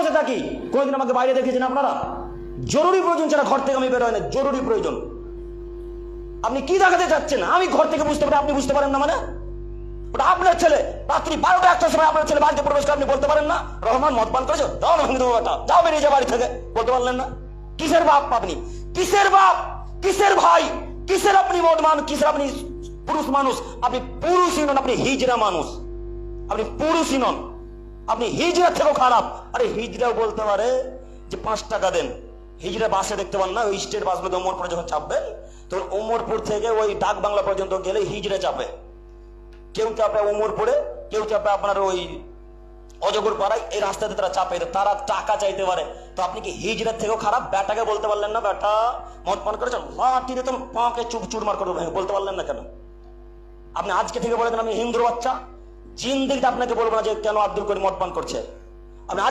বসে থাকি, কোনোদিন আমাকে বাইরে দেখেছেন আপনারা? জরুরি প্রয়োজন ছাড়া ঘর থেকে আমি বেরোয় না, জরুরি প্রয়োজন। আপনি কি দেখাতে চাচ্ছেন? আমি ঘর থেকে বুঝতে পারি, আপনি বুঝতে পারেন না মানে? ওটা আপনার ছেলে, রাত্রি 12টা 1টার সময় আপনার ছেলে বাড়িতে প্রবেশ করে, আপনি বলতে পারেন না রহমান মদ পান করেছো, যাও না ভেঙে দেবো বেটা, যাও বেরিয়ে যা বাড়ি থেকে, বলতে পারলেন না? কিসের বাপ আপনি? কিসের বাপ? কিসের ভাই? কিসের আপনি মদ মানুষ? কিসের আপনি পুরুষ মানুষ? আপনি পুরুষই নন, আপনি হিজড়া মানুষ। আপনি পুরুষই নন, আপনি হিজড়া থেকেও খারাপ। আরে হিজড়াও বলতে পারে যে 5 টাকা দেন। হিজড়া বাসে দেখতে পান না, ওই স্টেট বাসগুলো ওমরপুরে যখন চাপবেন, তখন ওমরপুর থেকে ওই ডাক বাংলা পর্যন্ত গেলে হিজড়া চাপে। কেউ চাপে ওমরপুরে, কেউ চাপে আপনার ওই অজগর পাড়ায়, এই রাস্তাতে তারা চাপে, তারা টাকা চাইতে পারে। তো আপনি কি হিজড়ার থেকেও খারাপ? বেটাকে বলতে পারলেন না বেটা মদ পান করেছেন, মাটিতে তো পাকে চুরমার করে বলতে পারলেন না কেন? আপনি আজকে থেকে বলে দেন আমি হিন্দুর বাচ্চা, জিন্দেগিতে আপনাকে বলবো না যে কেন আব্দুল করিম মদ পান করছে। আপনি আজ